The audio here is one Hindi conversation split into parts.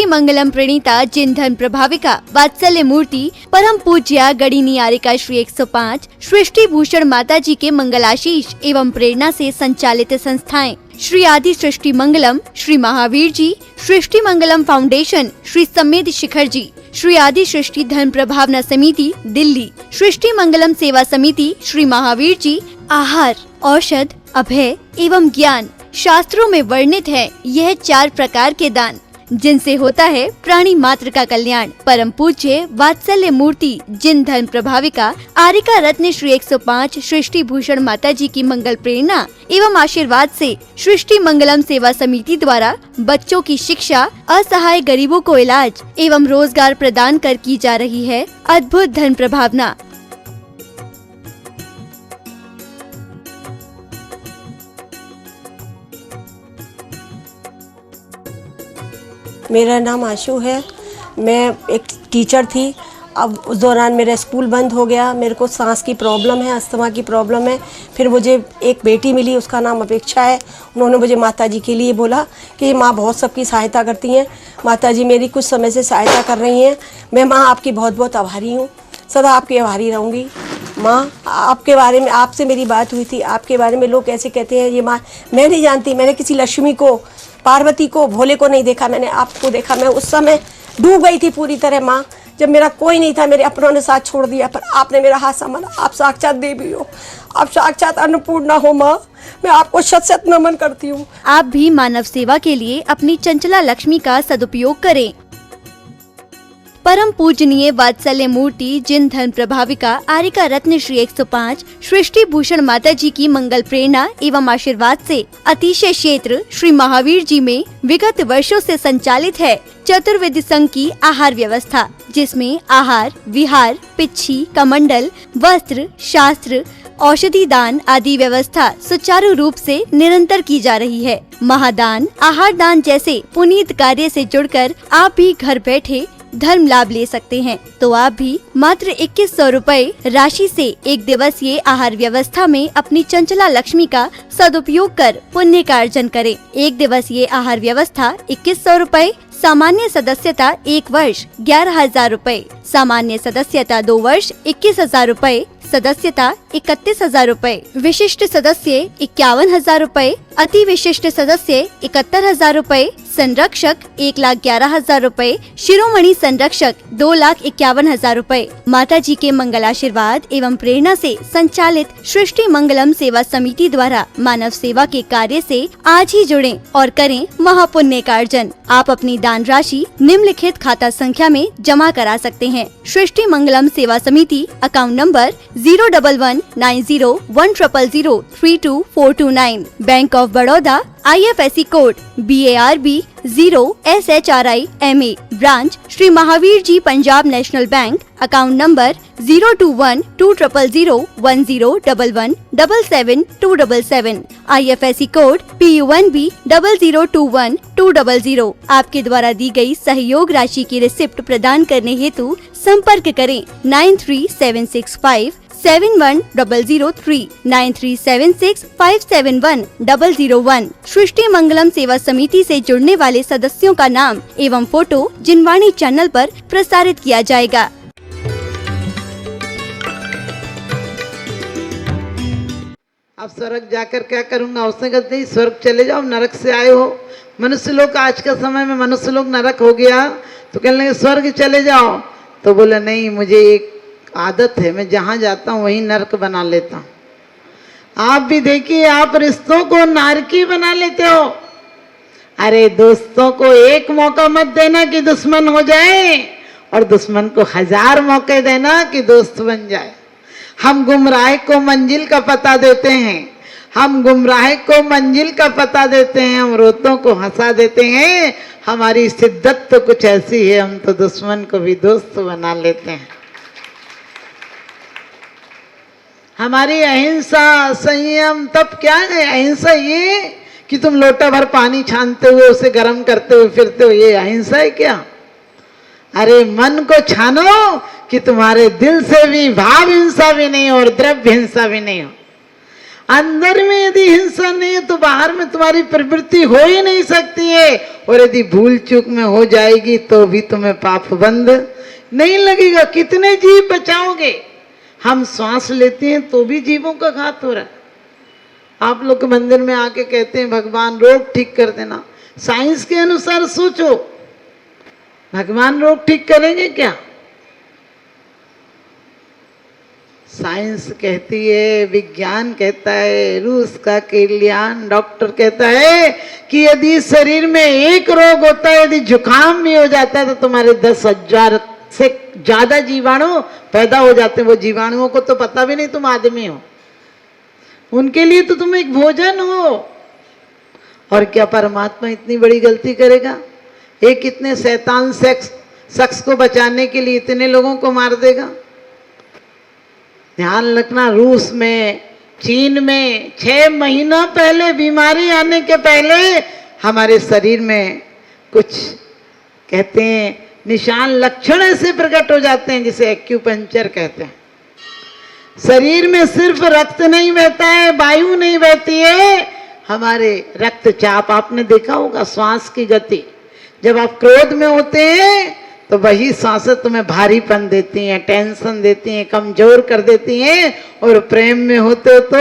सृष्टि मंगलम प्रणीता जिन धन प्रभाविका वात्सल्य मूर्ति परम पूज्या गणिनी आरिका श्री 105 सृष्टि भूषण माता जी के मंगलाशीष एवं प्रेरणा से संचालित संस्थाएं श्री आदि सृष्टि मंगलम, श्री महावीर जी, सृष्टि मंगलम फाउंडेशन, श्री समेत शिखर जी, श्री आदि सृष्टि धन प्रभावना समिति दिल्ली, सृष्टि मंगलम सेवा समिति, श्री महावीर जी, आहार, औषध, अभय एवं ज्ञान शास्त्रों में वर्णित है यह 4 प्रकार के दान जिनसे होता है प्राणी मात्र का कल्याण। परम पूज्य वात्सल्य मूर्ति जिन धन प्रभाविका आरिका रत्न श्री 105 सृष्टि भूषण माता जी की मंगल प्रेरणा एवं आशीर्वाद से सृष्टि मंगलम सेवा समिति द्वारा बच्चों की शिक्षा, असहाय गरीबों को इलाज एवं रोजगार प्रदान कर की जा रही है अद्भुत धन प्रभावना। मेरा नाम आशु है। मैं एक टीचर थी। अब उस दौरान मेरा स्कूल बंद हो गया। मेरे को सांस की प्रॉब्लम है, अस्थमा की प्रॉब्लम है। फिर मुझे एक बेटी मिली, उसका नाम अपेक्षा है। उन्होंने मुझे माता जी के लिए बोला कि माँ बहुत सबकी सहायता करती हैं, माता जी मेरी कुछ समय से सहायता कर रही हैं। मैं माँ आपकी बहुत बहुत आभारी हूँ, सदा आपकी आभारी रहूँगी। माँ आपके बारे में, आपसे मेरी बात हुई थी, आपके बारे में लोग कैसे कहते हैं ये माँ, मैं नहीं जानती। मैंने किसी लक्ष्मी को, पार्वती को, भोले को नहीं देखा, मैंने आपको देखा। मैं उस समय डूब गई थी पूरी तरह माँ, जब मेरा कोई नहीं था, मेरे अपनों ने साथ छोड़ दिया, पर आपने मेरा हाथ संभाला। आप साक्षात देवी हो, आप साक्षात अन्नपूर्णा हो माँ, मैं आपको शत शत नमन करती हूँ। आप भी मानव सेवा के लिए अपनी चंचला लक्ष्मी का सदुपयोग करें। परम पूजनीय वात्सल्य मूर्ति जिन धन प्रभाविका आरिका रत्न श्री 105 सृष्टि भूषण माता जी की मंगल प्रेरणा एवं आशीर्वाद से अतिशय क्षेत्र श्री महावीर जी में विगत वर्षों से संचालित है चतुर्वेद संघ की आहार व्यवस्था, जिसमें आहार, विहार, पिच्छी, कमंडल, वस्त्र, शास्त्र, औषधि दान आदि व्यवस्था सुचारू रूप से निरंतर की जा रही है। महादान, आहार दान जैसे पुनीत कार्य से जुड़कर आप भी घर बैठे धर्म लाभ ले सकते हैं। तो आप भी मात्र 2100 रुपए राशि से एक दिवसीय आहार व्यवस्था में अपनी चंचला लक्ष्मी का सदुपयोग कर पुण्य का अर्जन करें। एक दिवसीय आहार व्यवस्था 2100 रुपए, सामान्य सदस्यता 1 वर्ष 11,000 रुपए, सामान्य सदस्यता 2 वर्ष 21,000 रुपए, सदस्यता 31,000 रुपए, विशिष्ट सदस्य 51,000 रुपए, अति विशिष्ट सदस्य 71,000 रुपए, संरक्षक 1,11,000 रुपए, शिरोमणि संरक्षक 2,51,000 रुपए। माता जी के मंगल आशीर्वाद एवं प्रेरणा से संचालित सृष्टि मंगलम सेवा समिति द्वारा मानव सेवा के कार्य से आज ही जुड़ें और करें महापुण्य का अर्जन। आप अपनी दान राशि निम्नलिखित खाता संख्या में जमा करा सकते हैं। सृष्टि Mangalam Seva Samiti, account number 01190100032 Bank of Baroda, IFSC code BARB 0SHRIMA, branch Shri Mahavir ji Punjab National Bank, account number 021-200-101177-277, IFSC code PUNB 0021200। आपके द्वारा दी गई सहयोग राशि की रिसिप्ट प्रदान करने हेतु संपर्क करें 9376571003 9376571001। सृष्टि मंगलम सेवा समिति से जुड़ने वाले सदस्यों का नाम एवं फोटो जिनवाणी चैनल पर प्रसारित किया जाएगा। अब स्वर्ग जाकर क्या करूंगा? उसने कहा नहीं, स्वर्ग चले जाओ, नरक से आए हो। मनुष्य लोग आज के समय में मनुष्य लोग नरक हो गया तो कहने लगे स्वर्ग चले जाओ। तो बोला नहीं, मुझे एक आदत है, मैं जहाँ जाता हूँ वहीं नरक बना लेता हूँ। आप भी देखिए, आप रिश्तों को नारकी बना लेते हो। अरे दोस्तों को एक मौका मत देना कि दुश्मन हो जाए, और दुश्मन को 1000 मौके देना कि दोस्त बन जाए। हम गुमराह को मंजिल का पता देते हैं, हम गुमराह को मंजिल का पता देते हैं, हम रोतों को हंसा देते हैं। हमारी शिद्दत तो कुछ ऐसी है, हम तो दुश्मन को भी दोस्त बना लेते हैं। हमारी अहिंसा, संयम, तब क्या है? अहिंसा ये कि तुम लोटा भर पानी छानते हुए उसे गर्म करते हुए फिरते हो, ये अहिंसा है क्या? अरे मन को छानो कि तुम्हारे दिल से भी भाव हिंसा भी नहीं हो और द्रव्य हिंसा भी नहीं हो। अंदर में यदि हिंसा नहीं है तो बाहर में तुम्हारी प्रवृत्ति हो ही नहीं सकती है। और यदि भूल चूक में हो जाएगी तो भी तुम्हें पाप बंद नहीं लगेगा। कितने जीव बचाओगे? हम श्वास लेते हैं तो भी जीवों का घात हो रहा है। आप लोग के मंदिर में आके कहते हैं भगवान रोग ठीक कर देना। साइंस के अनुसार सोचो, भगवान रोग ठीक करेंगे क्या? साइंस कहती है, विज्ञान कहता है, रूस का कल्याण डॉक्टर कहता है कि यदि शरीर में एक रोग होता है, यदि जुकाम भी हो जाता है तो तुम्हारे 10,000 से ज्यादा जीवाणु पैदा हो जाते हैं। वो जीवाणुओं को तो पता भी नहीं तुम आदमी हो, उनके लिए तो तुम एक भोजन हो। और क्या परमात्मा इतनी बड़ी गलती करेगा? एक इतने शैतान शख्स को बचाने के लिए इतने लोगों को मार देगा? ध्यान रखना, रूस में, चीन में 6 महीना पहले, बीमारी आने के पहले हमारे शरीर में कुछ कहते हैं निशान लक्षण ऐसे प्रकट हो जाते हैं जिसे एक्यूपंक्चर कहते हैं। शरीर में सिर्फ रक्त नहीं बहता है, वायु नहीं बहती है, हमारे रक्तचाप, आपने देखा होगा श्वास की गति। जब आप क्रोध में होते हैं तो वही सांसें तुम्हें भारीपन देती हैं, टेंशन देती हैं, कमजोर कर देती हैं। और प्रेम में होते हो तो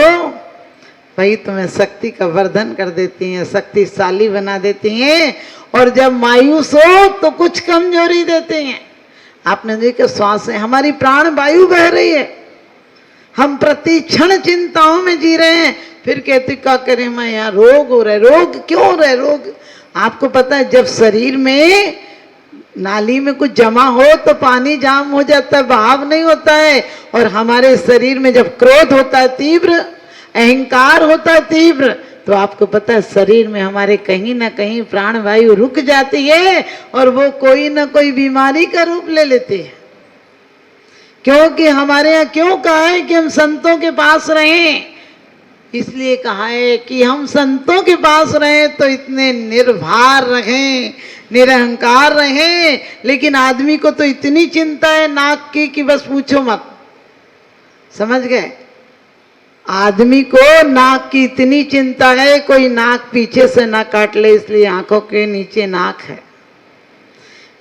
वही तुम्हें शक्ति का वर्धन कर देती हैं, शक्तिशाली बना देती हैं। और जब मायूस हो तो कुछ कमजोरी देते हैं। आपने देखा श्वासें, हमारी प्राण वायु बह रही है, हम प्रति क्षण चिंताओं में जी रहे हैं, फिर कहते क्या करें, मैं यहाँ रोग हो रहा है। रोग क्यों हो रहा है? रोग आपको पता है, जब शरीर में नाली में कुछ जमा हो तो पानी जाम हो जाता है, बहाव नहीं होता है। और हमारे शरीर में जब क्रोध होता है तीव्र, अहंकार होता है तीव्र, तो आपको पता है शरीर में हमारे कहीं ना कहीं प्राणवायु रुक जाती है और वो कोई ना कोई बीमारी का रूप ले लेती है। क्योंकि हमारे यहाँ क्यों कहा है कि हम संतों के पास रहें? इसलिए कहा है कि हम संतों के पास रहें तो इतने निर्भर रहें, निरहंकार रहें। लेकिन आदमी को तो इतनी चिंता है नाक की कि बस पूछो मत। समझ गए? आदमी को नाक की इतनी चिंता है, कोई नाक पीछे से ना काट ले, इसलिए आंखों के नीचे नाक है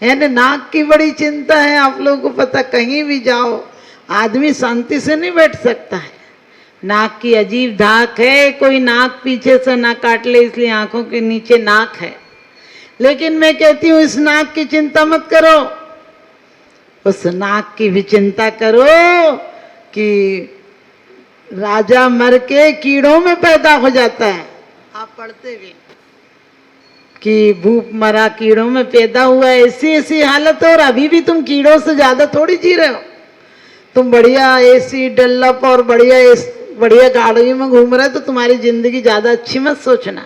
ना। नाक की बड़ी चिंता है। आप लोगों को पता, कहीं भी जाओ आदमी शांति से नहीं बैठ सकता है, नाक की अजीब धाक है। कोई नाक पीछे से ना काट ले, इसलिए आंखों के नीचे नाक है। लेकिन मैं कहती हूँ इस नाक की चिंता मत करो, उस नाक की भी चिंता करो कि राजा मर के कीड़ों में पैदा हो जाता है। आप पढ़ते भी कि भूप मरा कीड़ों में पैदा हुआ है, ऐसी ऐसी हालत है। और अभी भी तुम कीड़ों से ज्यादा थोड़ी जी रहे हो। तुम बढ़िया एसी डल्लप और बढ़िया गाड़ी में घूम रहे हो तो तुम्हारी जिंदगी ज्यादा अच्छी मत सोचना।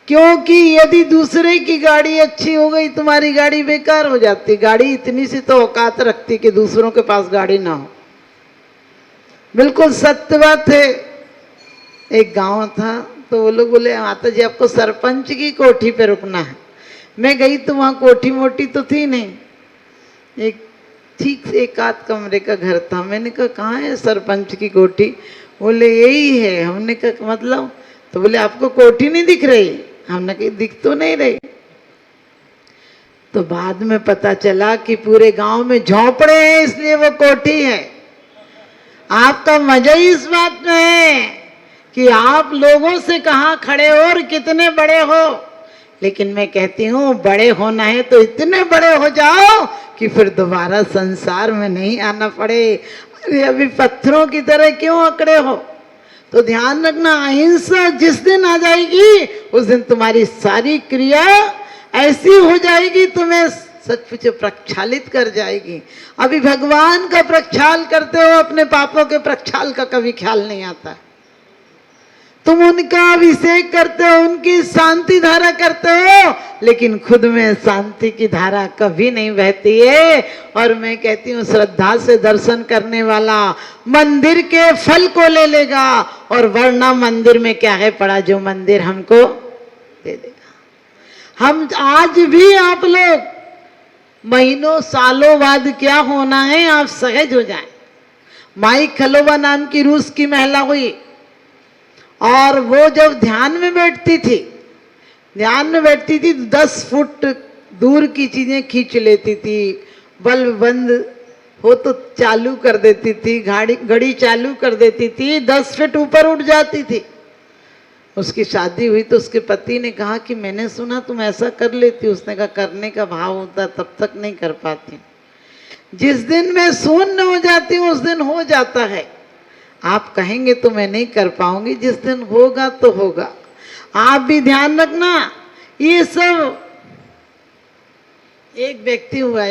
क्योंकि यदि दूसरे की गाड़ी अच्छी हो गई, तुम्हारी गाड़ी बेकार हो जाती। गाड़ी इतनी सी तो औकात रखती कि दूसरों के पास गाड़ी ना हो। बिल्कुल सत्य बात है। एक गांव था तो वो लोग बोले माता जी आपको सरपंच की कोठी पे रुकना है। मैं गई तो वहाँ कोठी मोटी तो थी नहीं, एक ठीक से 1 आध कमरे का घर था। मैंने कहा कहाँ है सरपंच की कोठी? बोले यही है। हमने कहा मतलब? तो बोले आपको कोठी नहीं दिख रही? हमने कहा दिख तो नहीं रही। तो बाद में पता चला कि पूरे गांव में झोंपड़े हैं, इसलिए वो कोठी है। आपका मजा ही इस बात में है कि आप लोगों से कहाँ खड़े हो और कितने बड़े हो। लेकिन मैं कहती हूँ बड़े होना है तो इतने बड़े हो जाओ कि फिर दोबारा संसार में नहीं आना पड़े। अरे अभी पत्थरों की तरह क्यों अकड़े हो? तो ध्यान रखना, अहिंसा जिस दिन आ जाएगी उस दिन तुम्हारी सारी क्रिया ऐसी हो जाएगी, तुम्हें सचमुच प्रक्षालित कर जाएगी। अभी भगवान का प्रक्षाल करते हो, अपने पापों के प्रक्षाल का कभी ख्याल नहीं आता। तुम उनका अभिषेक करते हो, उनकी शांति धारा करते हो, लेकिन खुद में शांति की धारा कभी नहीं बहती है। और मैं कहती हूँ श्रद्धा से दर्शन करने वाला मंदिर के फल को ले लेगा, और वरना मंदिर में क्या है पड़ा जो मंदिर हमको दे देगा। हम आज भी, आप लोग महीनों सालों बाद क्या होना है आप सहज हो जाएं। माई खलोवा नाम की रूस की महिला हुई, और वो जब ध्यान में बैठती थी, ध्यान में बैठती थी 10 फुट दूर की चीजें खींच लेती थी, बल्ब बंद हो तो चालू कर देती थी, घड़ी चालू कर देती थी, 10 फीट ऊपर उठ जाती थी। उसकी शादी हुई तो उसके पति ने कहा कि मैंने सुना तुम ऐसा कर लेती। उसने कहा करने का भाव होता तब तक नहीं कर पाती, जिस दिन मैं शून्य हो जाती हूँ उस दिन हो जाता है। आप कहेंगे तो मैं नहीं कर पाऊंगी, जिस दिन होगा तो होगा। आप भी ध्यान रखना। ये सब एक व्यक्ति हुआ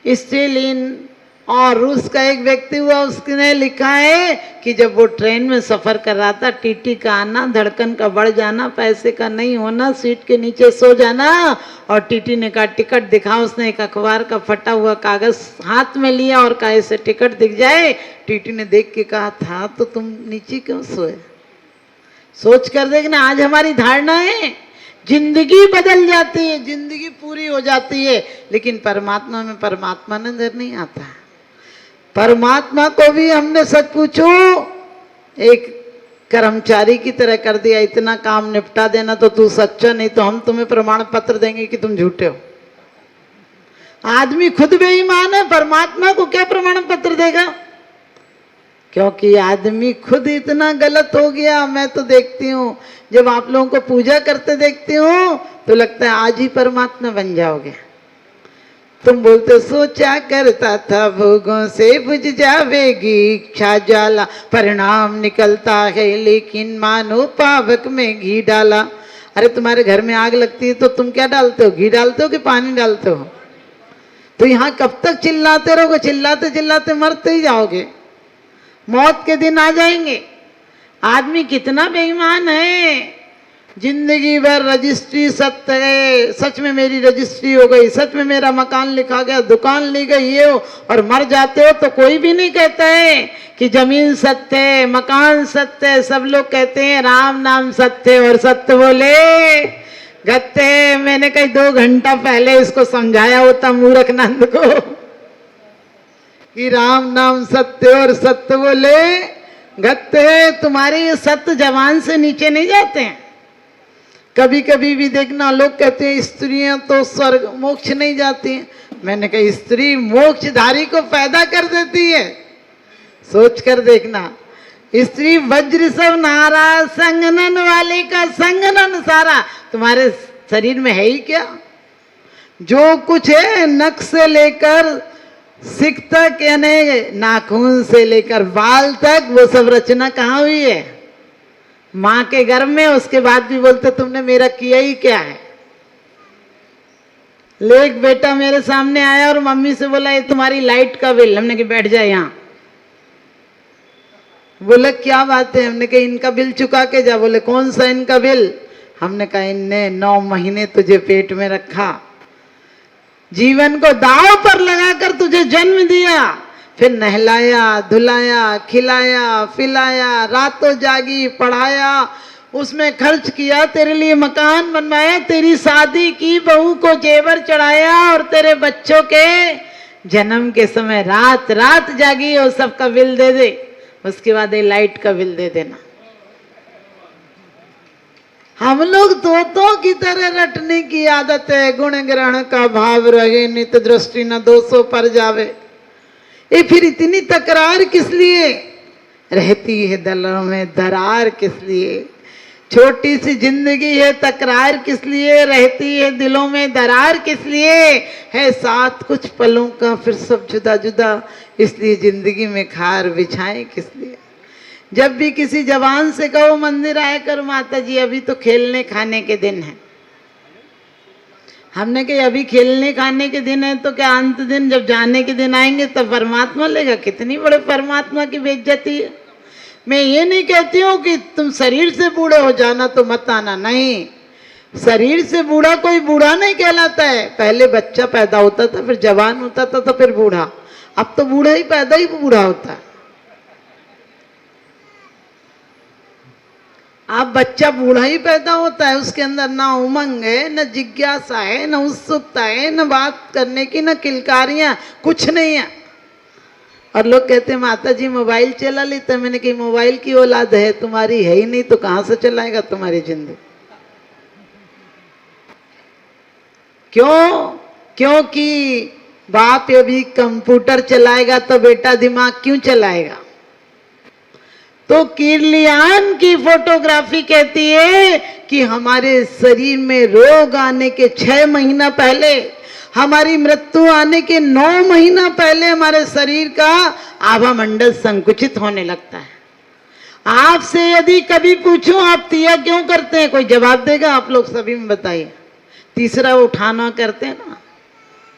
स्टेलिन और रूस का एक व्यक्ति हुआ, उसने लिखा है कि जब वो ट्रेन में सफर कर रहा था, टीटी का आना, धड़कन का बढ़ जाना, पैसे का नहीं होना, सीट के नीचे सो जाना, और टीटी ने कहा टिकट दिखाओ। उसने एक अखबार का फटा हुआ कागज हाथ में लिया और कहा ऐसे टिकट दिख जाए। टीटी ने देख के कहा था तो तुम नीचे क्यों सोए। सोच कर देखना, आज हमारी धारणा है जिंदगी बदल जाती है, जिंदगी पूरी हो जाती है, लेकिन परमात्मा में परमात्मा नजर नहीं आता। परमात्मा को भी हमने सच पूछो एक कर्मचारी की तरह कर दिया, इतना काम निपटा देना तो तू सच्चा, नहीं तो हम तुम्हें प्रमाण पत्र देंगे कि तुम झूठे हो। आदमी खुद बेईमान है, परमात्मा को क्या प्रमाण पत्र देगा? क्योंकि आदमी खुद इतना गलत हो गया। मैं तो देखती हूँ, जब आप लोगों को पूजा करते देखती हूँ तो लगता है आज ही परमात्मा बन जाओगे। तुम बोलते सोचा करता था भोगों से बुझ जावेगी इच्छा ज्वाला, परिणाम निकलता है लेकिन मानो पावक में घी डाला। अरे तुम्हारे घर में आग लगती है तो तुम क्या डालते हो? घी डालते हो कि पानी डालते हो? तो यहाँ कब तक चिल्लाते रहोगे? चिल्लाते चिल्लाते मरते ही जाओगे, मौत के दिन आ जाएंगे। आदमी कितना बेईमान है, जिंदगी भर रजिस्ट्री सत्य है, सच में मेरी रजिस्ट्री हो गई, सच में मेरा मकान लिखा गया, दुकान ली गई, ये हो, और मर जाते हो तो कोई भी नहीं कहता है कि जमीन सत्य है, मकान सत्य है। सब लोग कहते हैं राम नाम सत्य और सत्य बोले गत्ते। मैंने कहीं 2 घंटा पहले इसको समझाया होता मूर्खनंद को कि राम नाम सत्य और सत्य बोले गत्ते। तुम्हारे ये सत्य जबान से नीचे नहीं जाते हैं। कभी कभी भी देखना, लोग कहते हैं स्त्रियां तो स्वर्ग मोक्ष नहीं जाती हैं। मैंने कहा स्त्री मोक्षधारी को पैदा कर देती है। सोच कर देखना, स्त्री वज्र सब नारा, संगनन वाले का संगनन सारा। तुम्हारे शरीर में है ही क्या? जो कुछ है नख से लेकर सिक तक, यानी नाखून से लेकर बाल तक, वो सब रचना कहाँ हुई है? माँ के गर्भ में। उसके बाद भी बोलते तुमने मेरा किया ही क्या है। ले एक बेटा मेरे सामने आया और मम्मी से बोला ये तुम्हारी लाइट का बिल। हमने कहा बैठ जाए यहाँ। बोले क्या बात है? हमने कहा इनका बिल चुका के जा। बोले कौन सा इनका बिल? हमने कहा इनने 9 महीने तुझे पेट में रखा, जीवन को दांव पर लगाकर तुझे जन्म दिया, फिर नहलाया, धुलाया, खिलाया, पिलाया, रातों जागी, पढ़ाया, उसमें खर्च किया, तेरे लिए मकान बनवाया, तेरी शादी की, बहू को जेवर चढ़ाया, और तेरे बच्चों के जन्म के समय रात रात जागी। और सबका बिल दे दे, उसके बाद ये लाइट का बिल दे देना। हम लोग तोतों की तरह रटने की आदत है। गुण ग्रहण का भाव रहे, नित दृष्टि न दोषों पर जावे। ये फिर इतनी तकरार किस लिए रहती है? दिलों में दरार किस लिए? छोटी सी जिंदगी है, तकरार किस लिए रहती है? दिलों में दरार किस लिए है? साथ कुछ पलों का, फिर सब जुदा जुदा, इसलिए जिंदगी में खार बिछाएं किस लिए? जब भी किसी जवान से कहो मंदिर आया कर माता जी, अभी तो खेलने खाने के दिन है। हमने कहा अभी खेलने खाने के दिन है तो क्या अंत दिन जब जाने के दिन आएंगे तब परमात्मा लेगा? कितनी बड़े परमात्मा की बेइज्जती है। मैं ये नहीं कहती हूँ कि तुम शरीर से बूढ़े हो जाना तो मत आना, नहीं। शरीर से बूढ़ा कोई बूढ़ा नहीं कहलाता है। पहले बच्चा पैदा होता था, फिर जवान होता था, तो फिर बूढ़ा। अब तो बूढ़ा ही पैदा ही बूढ़ा होता है। अब बच्चा बूढ़ा ही पैदा होता है, उसके अंदर ना उमंग है, न जिज्ञासा है, न उत्सुकता है, न बात करने की, न किलकारियां, कुछ नहीं है। और लोग कहते हैं माता जी मोबाइल चला लेते। मैंने कही मोबाइल की औलाद है तुम्हारी, है ही नहीं तो कहां से चलाएगा तुम्हारी जिंदगी। क्यों? क्योंकि बाप यदि कंप्यूटर चलाएगा तो बेटा दिमाग क्यों चलाएगा? तो किरलियान की फोटोग्राफी कहती है कि हमारे शरीर में रोग आने के 6 महीना पहले, हमारी मृत्यु आने के 9 महीना पहले हमारे शरीर का आभा मंडल संकुचित होने लगता है। आपसे यदि कभी पूछूं आप तिया क्यों करते हैं, कोई जवाब देगा? आप लोग सभी में बताइए। तीसरा उठाना करते हैं ना,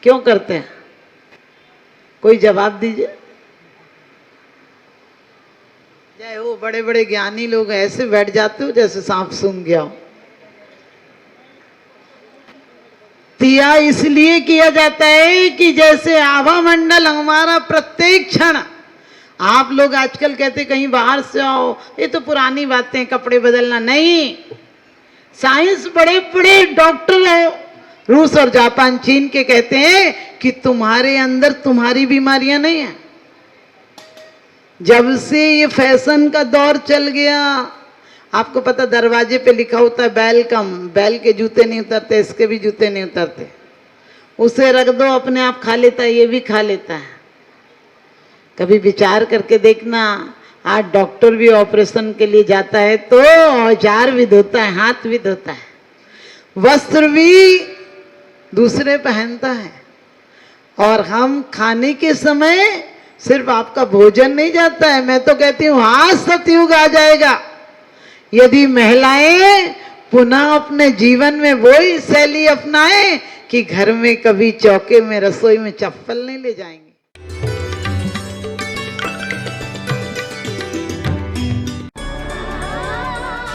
क्यों करते हैं? कोई जवाब दीजिए। जय हो, बड़े बड़े ज्ञानी लोग ऐसे बैठ जाते हो जैसे सांप सूंघ गया हो। तिया इसलिए किया जाता है कि जैसे आभा मंडल हमारा प्रत्येक क्षण, आप लोग आजकल कहते कहीं बाहर से आओ, ये तो पुरानी बातें, कपड़े बदलना नहीं। साइंस बड़े बड़े डॉक्टर हो रूस और जापान चीन के कहते हैं कि तुम्हारे अंदर तुम्हारी बीमारियां नहीं है। जब से ये फैशन का दौर चल गया, आपको पता दरवाजे पे लिखा होता है वेलकम, बैल के जूते नहीं उतरते, इसके भी जूते नहीं उतरते। उसे रख दो अपने आप खा लेता है, ये भी खा लेता है। कभी विचार करके देखना, आज डॉक्टर भी ऑपरेशन के लिए जाता है तो औजार भी धोता है, हाथ भी धोता है, वस्त्र भी दूसरे पहनता है। और हम खाने के समय सिर्फ आपका भोजन नहीं जाता है, मैं तो कहती हूँ आज सतयुग आ जाएगा यदि महिलाएं पुनः अपने जीवन में वही शैली अपनाएं कि घर में कभी चौके में रसोई में चप्पल नहीं ले जाएंगे।